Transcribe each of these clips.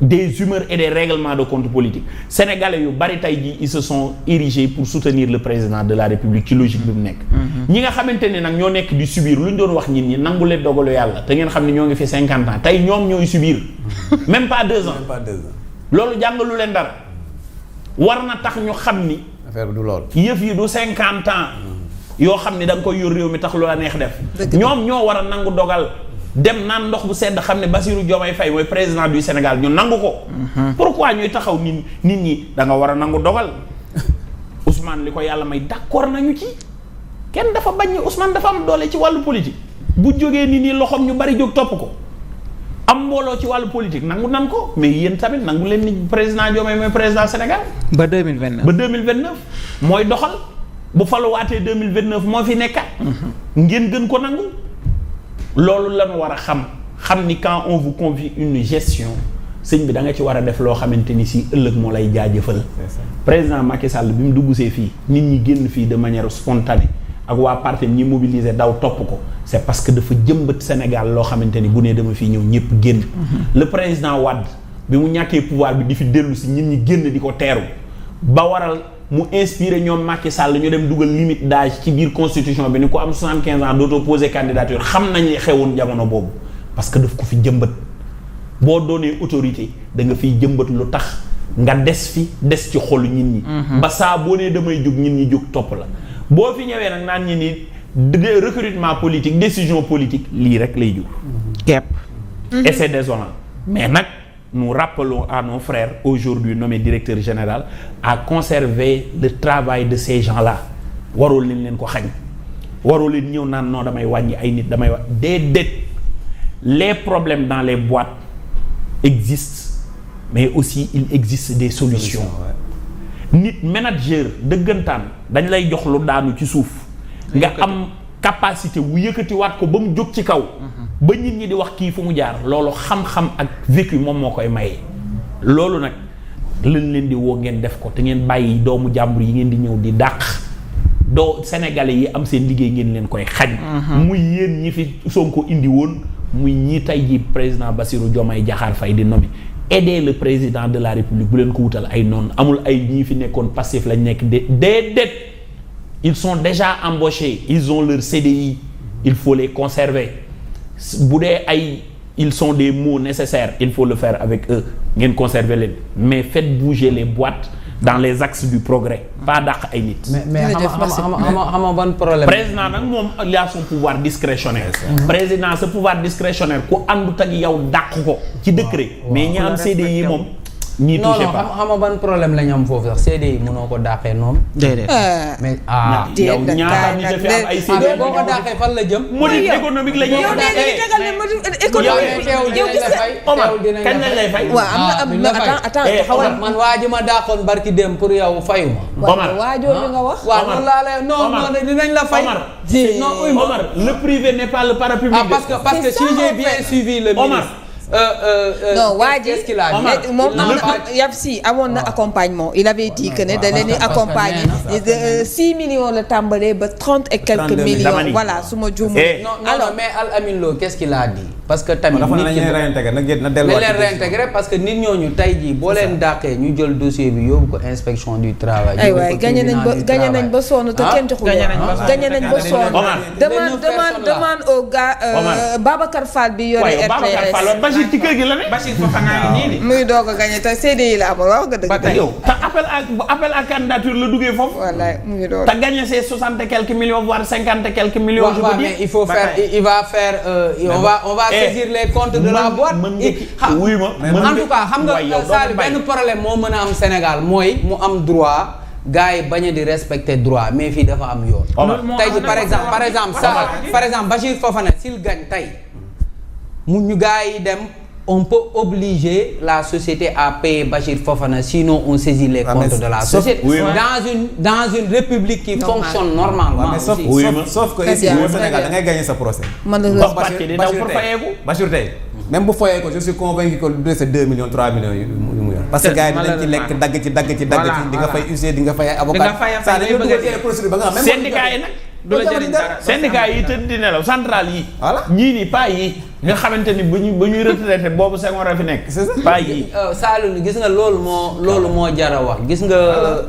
des humeurs et des règlements de compte politique sénégalais yu bari tey jii ils se sont érigés pour soutenir le président de la république ci logique bi mu nekk. ñi nga xamante ne nag ñoo nekk di subir lu ñu doon wax nit ñi nangu leen dogalu yàlla te ngeen xam ne ñoo ngi fi 50 ans tey ñoom ñooy subir même pas 2 ans. loolu jàngalu leen dara war na tax ñu xam ni. affaire bi du lool. yëf yi du 50 ans. yoo xam ni da nga koy yor réew mi tax lu la neex def. ñoom ñoo war a nangu dogal. dem naan ndox bu sedd xam ne Bassirou Diomaye Faye mooy président du Sénégal ñu nangu ko. pourquoi ñuy taxaw nit ñi da nga war a nangu dogal Ousmane li ko yàlla may d'accord nañu ci kenn dafa bañ ni Ousmane dafa am doole ci wàllu politique bu jógee nit ñi loxoom ñu bari jóg topp ko am mbooloo ci wàllu politique nangu nan ko mais yéen tamit nangu leen ni président Diomaye mooy président Sénégal. ba 2029 ba 2029 mooy doxal bu faluwaatee 2029 moo fi nekkat. ngeen gën ko nangu. loolu lañu war a xam ni quand on vous confie une gestion sëñ bi da nga ci war a def loo xamante ni si ëllëg moo lay jaajëfal. président Macky Sall bi mu duggsee fii nit ñi génn fii de manière spontanée ak waa parti ñi mobiliser daw topp ko c'est parce que dafa jëmbat Sénégal loo xamante ni bu nee dama fii ñëw ñëpp génn. le président Wade bi mu ñàkkee pouvoir bi di fi dellu si nit ñi génn di ko teeru ba waral mu inspiré ñoom Macky Sall ñu dem dugal limite d'âge ci biir constitution bi ni ko am 75 ans dootoo poser candidature xam nañ li xewoon jamono boobu parce que daf ko fi jëmbat boo doonee autorité da nga fiy jëmbat lu tax nga des ci xolu nit ñi. ba saa boo nee damay jóg nit ñi jóg topp la boo fi ñëwee nag naan ñi ni recrutement politique décision politique lii rek lay jur. képp. et c'est désolant mais nag. nous rappelons à nos frères aujourd'hui nommés directeur général à conserver le travail de ces gens-là waroo leen ko xañ waroo leen ñëw naan non damay wàññi ay nit damay wax déedéet les problèmes dans les boîtes existent mais aussi il existe des solutions nit manager dëggantaan dañ lay jox lu daanu ci suuf nga am capacité wu yëkkatiwaat ko ba mu jóg ci kaw ba nit ñi di wax kii fu mu jaar loolu xam-xam ak vécu moom moo koy maye loolu nag lañ leen di woo ngeen def ko te ngeen bàyyi doomu jàmbur yi ngeen di ñëw di dàq sénégalais yi am seen liggéey ngeen leen koy xañ muy yéen ñi fi Sonko indi woon muy ñi tey ji président Bassirou Diomaye Diakhar Faye di nommer aider le président de la République bu leen ko wutal ay noonu amul ay ñii fi nekkoon passif lañ nekk déedéet ils sont déjà embauchés ils ont leur CDI il faut les conserver bu dee ay ils sont des mots nécessaires il faut le faire avec eux ngeen conserver leen mais faites bouger les boîtes dans les axes du progrès pas dàq ay nit. mais xam ban problème. président nag moom il a son pouvoir discrétionnaire. président sa pouvoir discrétionnaire ku àndut ak yow dàq ko. ci décret mais ñi am CDI moom. ñii touché pas non xam ban problème la ñu am foofu sax CDI mënoo ko dàqee noonu. déedéet mais yow ñaata nit fi am ay CDI boo ko dàqee fan la jëm. modèle économique la ñuy Omar kañ lañ lay fay. waaw am na attends xawal man waa ji ma dàqoon barki dem pour yow fayu ma. Omar waajoo li nga wax. waaw noonu laa lay non dinañ la fay. Omar le privé n'est pas le parapublic. parce que si j'ai bien suivi le ministre. non waa ji moom si amoon na accompagnement il avait dit que ne da leen di accompagner 6 millions la tàmbalee ba 30 et quelques millions voilà su ma juumul. alors mais Al Amin Lo qu'est-ce qu'il a dit parce que tamit nit ki na leen réintégrer parce que nit ñooñu tey jii boo leen dàqee ñu jël dossier bi yóbbu ko inspection du travail. aywa gagné nañ ba sonn te kenn joxul gagné nañ ba sonn demande au gars Babacar Fall bi yore RTS. ci kër gi la ne. Bachir Fofana nii muy doog a gagné te CDI la amoon wax nga dëgg. ba tey yow te appel à candidature la duggee foofu. wallaay muy doog te gagné ses 60 et quelques millions voire 50 et quelques millions. je veux dire mais il faut faire il va faire on va saisir les comptes de la boîte. wuy ma en tout cas xam nga Sall benn problème moo mën a am Sénégal mooy mu am droit. gars yi bañ a di respecter droit mais fii dafa am yoon. tey ji par exemple Bachir Fofana s'il gagne tey. mu ñu gars yi dem on peut obliger la société à payer Bachir Fofana sinon on saisit les comptes de la société. dans une république qui fonctionne normalement. sauf que ici au Sénégal da ngay gagner sa procès. Bachir tey même bu foyee ko je suis convaincu que lu c'est 2 millions 3 millions yu mu yor parce que gars yi dinañ ci lekk dagg ci di nga fay huissier di nga fay avocat. ça dañoo dugal ci procédure ba nga xam même syndicat yi nag. du la jëriñ dara syndicat yi tëdd di nelaw centrale yi. voilà ñii nii pas yi. nga xamante ni bu ñuy retraité boobu Senghor a fi nekk. c'est ça pas yi. Saalum gis nga loolu moo jar a wax gis nga.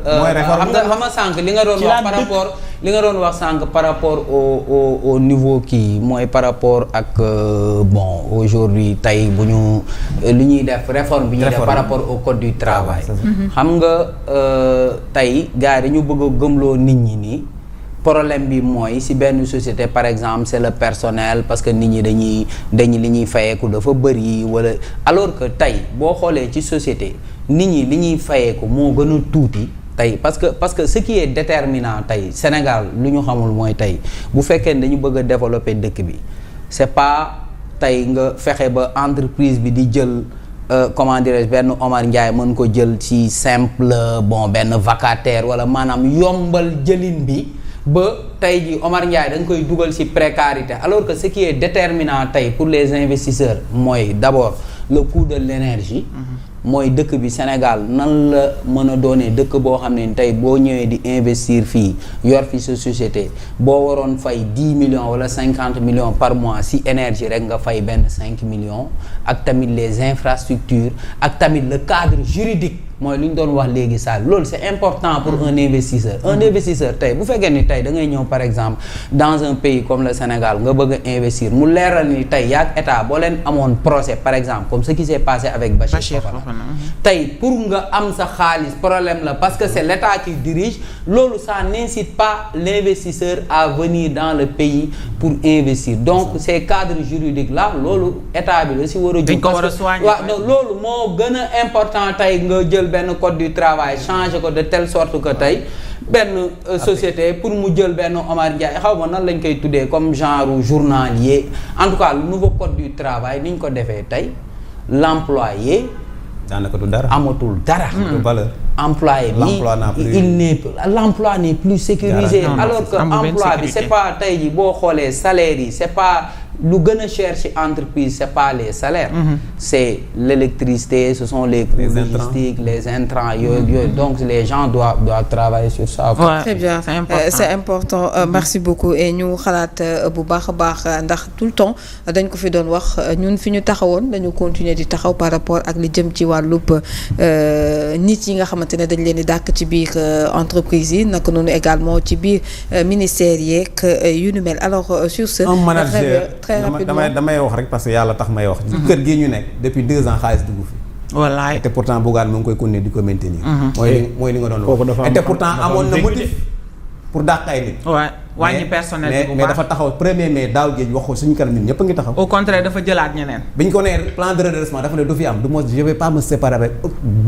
xam nga sànq li nga doon wax par rapport. li nga doon wax sànq par rapport au niveau kii mooy par rapport ak bon aujourd'hui tey bu ñu li ñuy def réforme bi ñuy def par rapport au code du travail. xam nga tey gars yi dañu bëgg a gëmloo nit ñi nii. problème bi mooy si benn société par exemple c'est le personnel parce que nit ñi dañuy li ñuy fayeeku dafa bëri wala alors que tey boo xoolee ci société nit ñi li ñuy fayeeku moo gën a tuuti tey parce que ce qui est déterminant tey Sénégal lu ñu xamul mooy tey bu fekkee ne dañu bëgg a développer dëkk bi c'est pas tey nga fexe ba entreprise bi di jël comment dirais-je benn Omar Ndiaye mën ko jël ci simple benn vacataire wala maanaam yombal jëlin bi ba tey ji Omar Ndiaye da nga koy dugal ci précarité alors que ce qui est déterminant tey pour les investisseurs mooy d'abord le coût de l'énergie. mooy dëkk bi Sénégal nan la mën a doonee dëkk boo xam ne tey boo ñëwee di investir fii yor fi sa société boo waroon fay 10 millions wala 50 millions par mois ci énergie rek nga fay benn 5 millions ak tamit les infrastructures ak tamit le cadre juridique mooy lu ñu doon wax léegi saa loolu c'est important pour un investisseur. Un investisseur tey bu fekkee ni tey da ngay ñëw par exemple dans un pays comme le Sénégal nga bëgg a investir mu leeral ni tey yaa ak état boo leen amoon procès par exemple comme ce qui s'est passé avec Bachir Fofana tey pour nga am sa xaalis problème la parce que c'est l'État qui dirige loolu ça n'incite pas l'investisseur à venir dans le pays pour investir donc ces cadres juridiques là loolu état bi la si war a jóg waaw loolu moo gën a important tey nga jël benn code du travail changer ko de telle sorte que tey benn société pour mu jël benn Omar Ndiaye xaw ma nan lañ koy tuddee comme genre journalier en tout cas le nouveau code du travail ni ñu ko defee tey l'employé daanaka du dara amatul dara. valeur. employé bi l'emploi n'est plus sécurisé alors que emploi bi c'est pas tey ji boo xoolee salaire yi c'est pas lu gën a cher ci entreprise c'est pas les salaires. C'est l'électricité ce sont les coûts logistiques les intrants yooyu donc les gens doivent travailler sur ça. Ouais. Très bien c'est important merci beaucoup et ñu xalaat bu baax a baax ndax tout le temps dañ ko fi doon wax ñun fi ñu taxawoon dañu continuer di taxaw par rapport ak li jëm ci wàllub nit yi nga xamante ne dañ leen di dàkk ci biir entreprise yi naka noonu également ci biir ministère yeeg yu nu mel alors sur ce. un manager très rapidement damay wax rek parce que yàlla tax may wax. kër gi ñu nekk depuis 2 ans xaalis dugg fi. wallaay te pourtant Bougane mu ngi koy continuer di ko maintenir. mooy li nga doon wax. te pourtant amoon na motif pour dàq ay nit. waaw wàññi personnel bi bu baax mais dafa taxaw 1er mai daaw géej wax ko suñu kanam ñun ñëpp a ngi taxaw. au contraire dafa jëlaat ñeneen. biñ ko nee plan de redressement dafa ne du fi am je vais pas me séparer avec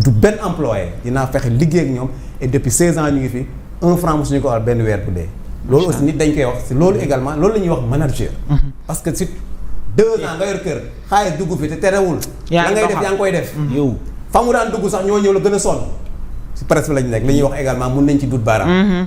du benn employé dinaa fexe liggéey ak ñoom et depuis 16 ans ñu ngi fi 1 franc mosuñu ko war benn weer bu dee. loolu aussi nit dañ koy wax si loolu également loolu la ñuy wax manager. parce que si 2 ans nga yor kër xaalis dugg fi te terewul. la ngay def yaa ngi koy def. yow fa mu daan dugg sax ñoo ñëw la gën a sonn si presse bi lañ nekk li ñuy wax également mun nañ ci dut baaraam.